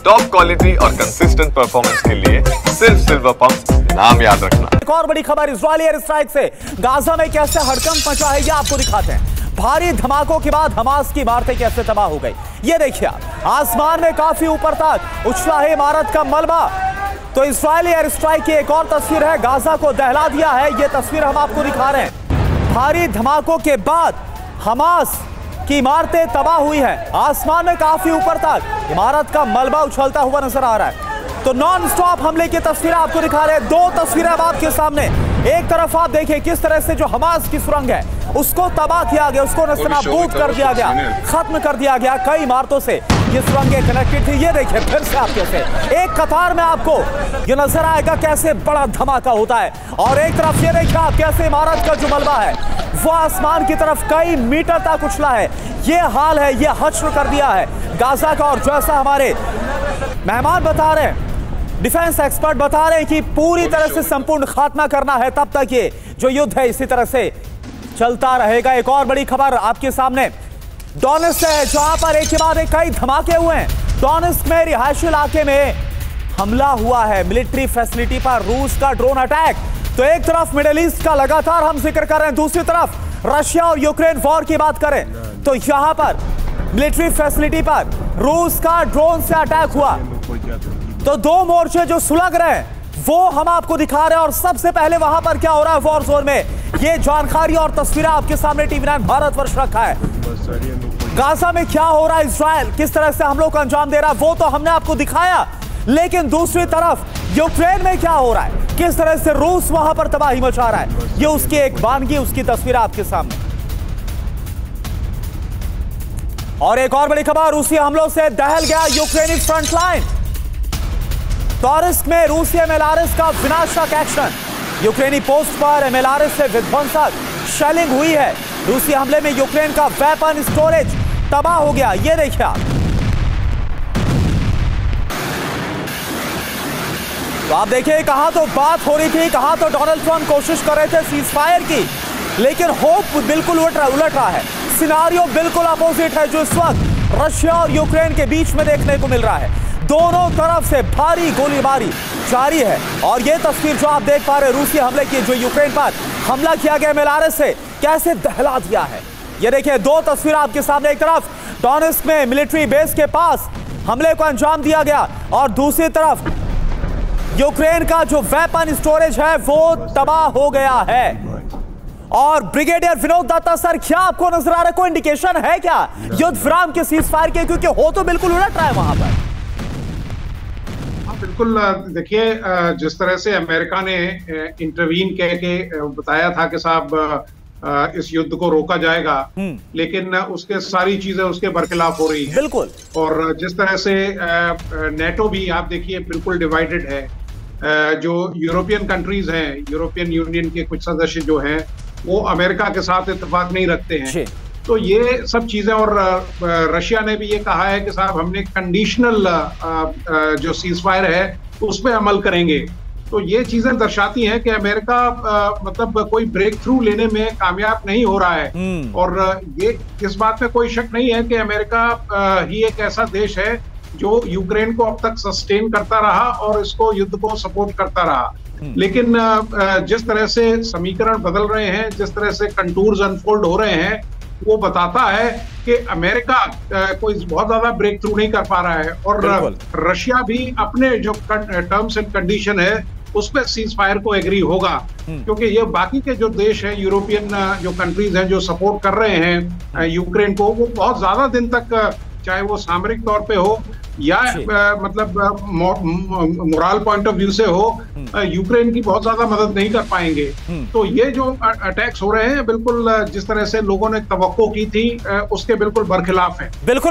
Top quality और consistent performance के लिए सिर्फ सिल्वर पंप नाम याद रखना। एक और बड़ी खबर, इजरायली एयर स्ट्राइक से गाजा में कैसे हड़कंप मचा है, ये आपको दिखाते हैं। भारी धमाकों के बाद हमास की इमारतें कैसे तबाह हो गई, ये देखिए। आसमान में काफी ऊपर तक उछला है इमारत का मलबा। तो इजरायली एयर स्ट्राइक की एक और तस्वीर है, गाजा को दहला दिया है, ये तस्वीर हम आपको दिखा रहे हैं। भारी धमाकों के बाद हमास की इमारतें तबाह हुई है। आसमान में काफी ऊपर तक इमारत का मलबा उछलता हुआ नजर आ रहा है। तो नॉन स्टॉप हमले की तस्वीरें आपको दिखा रहे हैं। दो तस्वीरें अब आपके सामने। एक तरफ आप देखिए किस तरह से जो हमास की सुरंग है उसको तबाह किया गया, उसको नस्तानाबूद कर दिया गया, खत्म कर दिया गया। कई इमारतों से ये सुरंगें कनेक्टेड थी। ये देखिए फिर से आपके से एक कतार में आपको ये नजर आएगा कैसे बड़ा धमाका होता है। और एक तरफ ये देखिए आप कैसे इमारत का जो मलबा है वो आसमान की तरफ कई मीटर तक उछला है। ये हाल है, ये हश्र कर दिया है गाजा का। और जैसा हमारे मेहमान बता रहे हैं, डिफेंस एक्सपर्ट बता रहे हैं कि पूरी तरह से संपूर्ण खात्मा करना है, तब तक ये जो युद्ध है इसी तरह से चलता रहेगा। एक और बड़ी खबर आपके सामने डोनेट्स्क है, जहां पर एक के बाद एक कई धमाके हुए हैं। डोनेट्स्क में रिहायशी इलाके में हमला हुआ है, मिलिट्री फैसिलिटी पर रूस का ड्रोन अटैक। तो एक तरफ मिडिल ईस्ट का लगातार हम जिक्र कर रहे हैं, दूसरी तरफ रशिया और यूक्रेन वॉर की बात करें तो यहां पर मिलिट्री फैसिलिटी पर रूस का ड्रोन से अटैक हुआ। तो दो मोर्चे जो सुलग रहे हैं वो हम आपको दिखा रहे हैं। और सबसे पहले वहां पर क्या हो रहा है वॉर जोन में, ये जानकारी और तस्वीरें आपके सामने टीवी9 भारतवर्ष रखा है। गाजा में क्या हो रहा है, इजराइल किस तरह से हमलों को अंजाम दे रहा है वो तो हमने आपको दिखाया, लेकिन दूसरी तरफ यूक्रेन में क्या हो रहा है, किस तरह से रूस वहां पर तबाही मचा रहा है, ये उसकी एक वानगी, उसकी तस्वीर आपके सामने। और एक और बड़ी खबर, रूसी हमलों से दहल गया यूक्रेनी फ्रंट लाइन। टॉरिस्क में रूसी एमएलआरएस का विनाशक एक्शन। यूक्रेनी पोस्ट पर एमएलआरएस से विध्वंसक शेलिंग हुई है। रूसी हमले में यूक्रेन का वेपन स्टोरेज तबाह हो गया, ये देखिए आप। तो आप देखिए कहां तो बात हो रही थी, कहां तो डोनाल्ड ट्रंप कोशिश कर रहे थे सीज फायर की, लेकिन होप बिल्कुल उलट रहा है। सिनारियो बिल्कुल अपोजिट है जो इस वक्त रशिया और यूक्रेन के बीच में देखने को मिल रहा है। दोनों तरफ से भारी गोलीबारी जारी है। और ये तस्वीर जो आप देख पा रहे हैं रूसी हमले की, जो यूक्रेन पर हमला किया गया एमएलआरएस से कैसे दहला दिया है, ये देखिए दो तस्वीर आपके सामने। एक तरफ डोनेट्स्क में मिलिट्री बेस के पास हमले को अंजाम दिया गया और दूसरी तरफ यूक्रेन का जो वेपन स्टोरेज है वो तबाह हो गया है। और ब्रिगेडियर विनोद दत्ता सर, क्या आपको नजर आ रहा है, कोई इंडिकेशन है क्या युद्ध विराम के सीज फायर के, क्योंकि हो तो बिल्कुल उलट रहा है वहां पर। बिल्कुल, देखिए जिस तरह से अमेरिका ने इंटरवीन कह के बताया था कि साहब इस युद्ध को रोका जाएगा, लेकिन उसके सारी चीजें उसके बरखिलाफ हो रही हैं। बिल्कुल। और जिस तरह से नेटो भी आप देखिए बिल्कुल डिवाइडेड है। जो यूरोपियन कंट्रीज हैं, यूरोपियन यूनियन के कुछ सदस्य जो हैं वो अमेरिका के साथ इत्तेफाक नहीं रखते हैं। तो ये सब चीजें, और रशिया ने भी ये कहा है कि साहब हमने कंडीशनल जो सीज फायर है उस पर अमल करेंगे। तो ये चीजें दर्शाती हैं कि अमेरिका मतलब कोई ब्रेक थ्रू लेने में कामयाब नहीं हो रहा है। और ये इस बात में कोई शक नहीं है कि अमेरिका ही एक ऐसा देश है जो यूक्रेन को अब तक सस्टेन करता रहा और इसको युद्ध को सपोर्ट करता रहा। लेकिन जिस तरह से समीकरण बदल रहे हैं, जिस तरह से कंटूर्स अनफोल्ड हो रहे हैं, वो बताता है कि अमेरिका कोई बहुत ज्यादा ब्रेक थ्रू नहीं कर पा रहा है। और रशिया भी अपने जो टर्म्स एंड कंडीशन है उस पर सीज फायर को एग्री होगा, क्योंकि ये बाकी के जो देश हैं, यूरोपियन जो कंट्रीज हैं जो सपोर्ट कर रहे हैं यूक्रेन को, वो बहुत ज्यादा दिन तक, चाहे वो सामरिक तौर पे हो या मतलब मोरल पॉइंट ऑफ व्यू से हो, यूक्रेन की बहुत ज्यादा मदद नहीं कर पाएंगे। तो ये जो अटैक्स हो रहे हैं बिल्कुल जिस तरह से लोगों ने तवक्को की थी उसके बिल्कुल बरखिलाफ है। बिल्कुल।